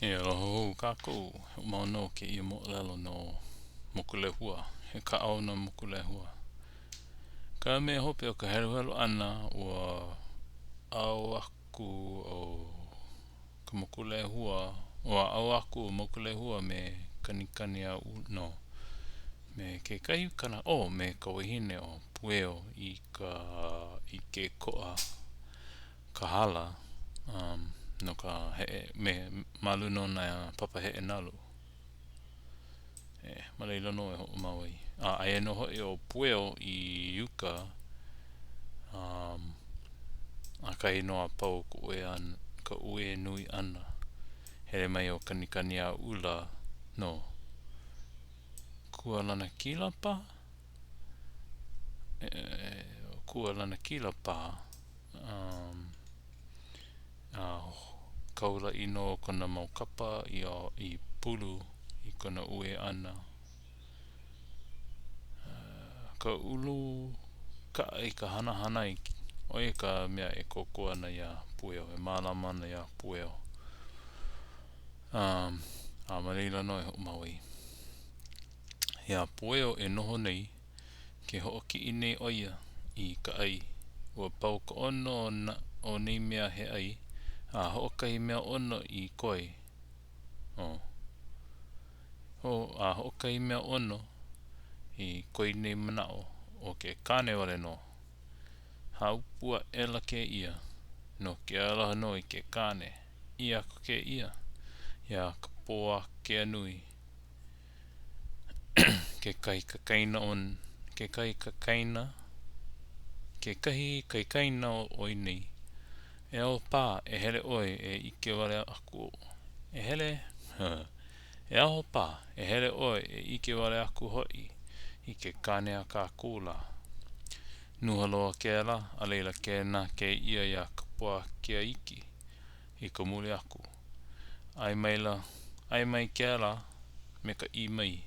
E aloha hou kākou, he maono ke ia mo'olelo no Mokulehua, he ka'au no Mokulehua. Ka mea hope o ka heluhelu ana ua au aku o ka Mokulehua, ua au aku o Mokulehua me kanikani a no, me ke kai kana me ka wahine o Pueo i ke ko'a ka hala, no ka me maluno na papa nalu. Malaila no e ho mawai. Aia no hoi o Pueo i yuka, a kai no a pau ka ue nui ana. Here mai o kanikani a ula, no. Kua lana kila pa? Kua lana kila pa. Kaula ino kona mau kapa i pulu i kona ue ana. Ka ulu ka i ka hana hana i oe ka mea e koko ana ia Pueo, e mālama ana ia Pueo. A marila no e ho mawai. Ia Pueo e noho nei ke hooki i nei oia i ka ai. Ua pau ka ono o nei mea he ai, a hookai mea ono i koe. A hookai mea ono i koe nei manao o ke kane wale no. Haupua ela ke ia, no ke aloha no i ke kane. Ia ko ke ia, ia Kapoakeanui. Ke kai ka kaina ke kai ka kaina, ke kahi kai kaina o oi nei. E au pā e hele oi e ike wale aku. E hele, e aho pā e hele oi e ike wale aku hoi i ke kane a ka kula. Nuhaloa ke ala, a leila ke na ke ia ia Kapoakeaiki i ka muli aku. Ai mai ke ala me ka I mai.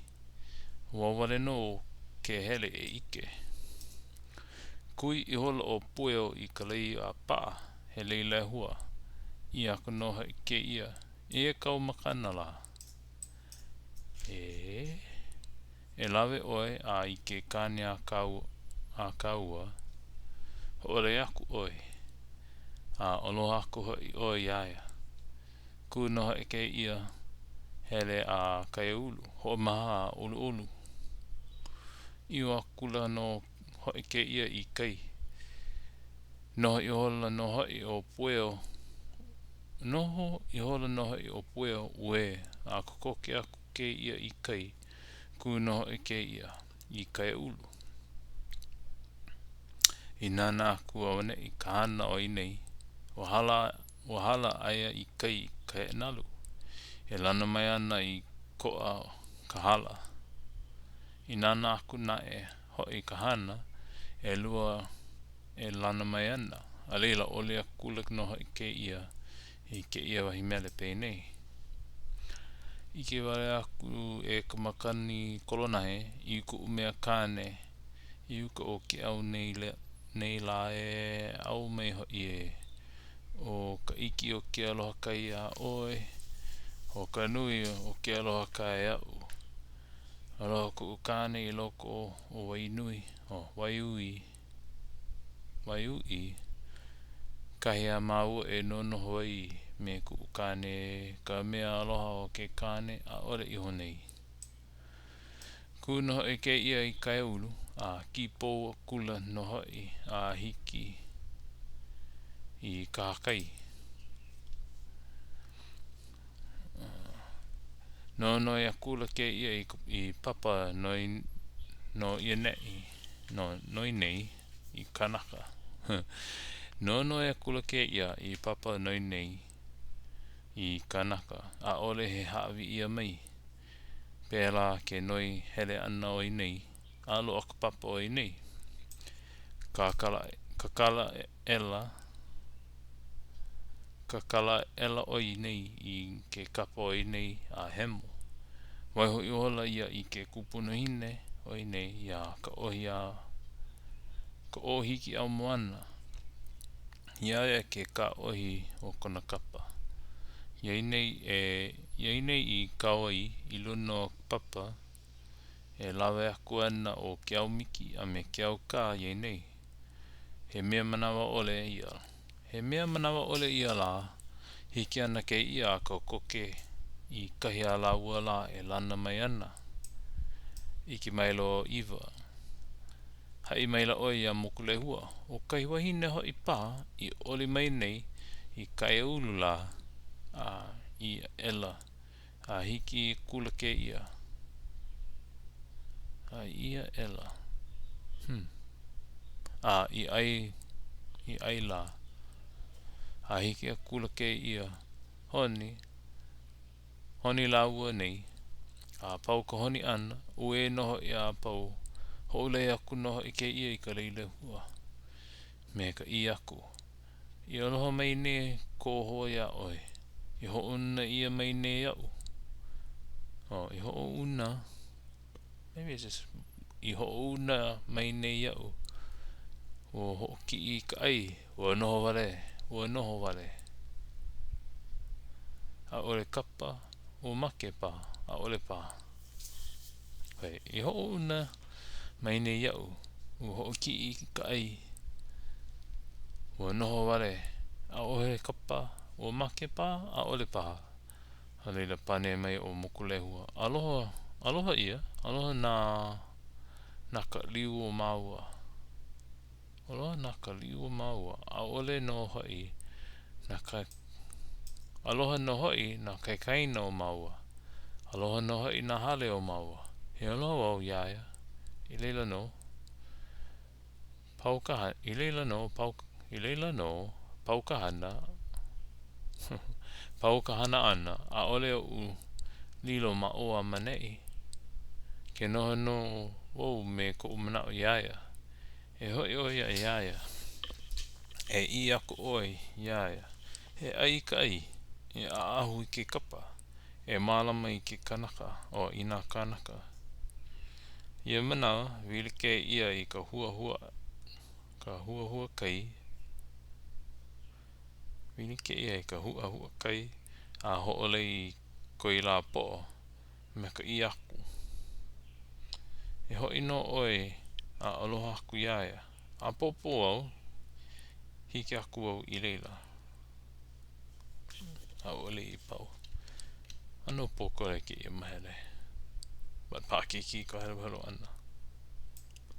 Wawale no ke hele e ike. Kui I hola o Pueo I ka lei a paa he leila hua. I ako noha I ke ia. E kau makana la. E lawe oi a I ke kane a kaua. Hoore aku oi. A oloha aku hoi oi aia. Ku noha e ke ia hele a kaiaulu. Ho maha a ulu. Iwa kula no hoi ke ia I kai. Noho I hola no hoi o Pueo. Noho I hola no hoi o Pueo ue a kokoke aku ke ia I kai. Ku noho I ke ia I kaiaulu. I nana aku awane I kahana o I nei. Wahala aia I kai kai nalu. E lana mai ana I koa kahala. I nana aku na e hoi kahana e lua e lana mai ana. A leila ole a kulak no hoi ke ia I ke ia wahi mele pei nei. I ke wale aku e ka makani kolonahe I ku umea kane I uka o ke au nei la e au mei hoi e o ka iki o ke aloha kai a oe o ka nui o ke aloha kai au aloha ku ukane I loko o wainui o waiui kahi a maua e nono hoi me ku ukane ka mea aloha o ke kane a ore iho nei ku noho e ke ia I kaiaulu a kipo kula noho I a hiki I kahakai no ya kula ke ia I papa no ia nei no nei I kanaka no ya kula ke ia I papa no nei I kanaka a ole he hawi ia mai pēla ke noi hele ana o I nei a lo ka papa o I nei ka kala ela o I nei I ke kapa o I nei a hemo waiho I ola ia I ke kupuna hine o I nei ia Kaohikiaumoana ia ke ka ohi o kona kapa Iai nei I kauai I luna papa e lawe aku ana o Keaumiki a me Keauka iai nei. He mea manawa ole ia. He mea manawa ole ia la hiki ana ke ia a koke I kahi a la ua la e lana mai ana. Iki mailo iwa. Hai maila oi a Mokulehua. O kai wahine hoi pā I oli mai nei I kaiaulu la I ela. Hiki kula ke ia. Ia ela. I ai la. Hiki a kula ke ia. Honi la ua nei. Pau ka honi ana. Ue noho ia pau. Houle aku noho I ke ia I ka leilehua. Me ka I aku. I aloha mai ne ko hoa ia oi. I ho una ia mai ne iau. I ho una. Maybe it's just I ho una mai ne iau. O ho ki I ka ai. Ua noho wale. Ua noho wale. A ole kapa. O make pa. A ole pa. I ho una mai ne iau. O ho ki I ka ai. Ua noho wale. A ole kapa. O make pa. A ole pa. Leila pane mai o Mokulehua. Aloha ia. Aloha na ka liu o maua. Aloha na ka liu o maua. A ole no hoi na ka aloha no hoi na kai no maua. Aloha no hoi na hale o maua. He aloha wau iaia. I leila no. I leila no. Paukahana. Paukahana ana. A ole o lilo ma o a manei. Ke noho no wau me ko umana o iaia. E hoi o ia iaia. E I aku oi iaia. He ai ka ai. E aahu I ke kapa. E malama I ke kanaka. O ina kanaka. Ia mana wili ke ia I ka hua kai. Wili ke ia I ka hua kai. A ho'ole I koi la po. Me ka I aku. E hoi no oi a aloha aku iaia. A popo au. Hiki aku au I leila. A ole I pau. Ano poko le ki I mahele. But pākiki ko helo ana.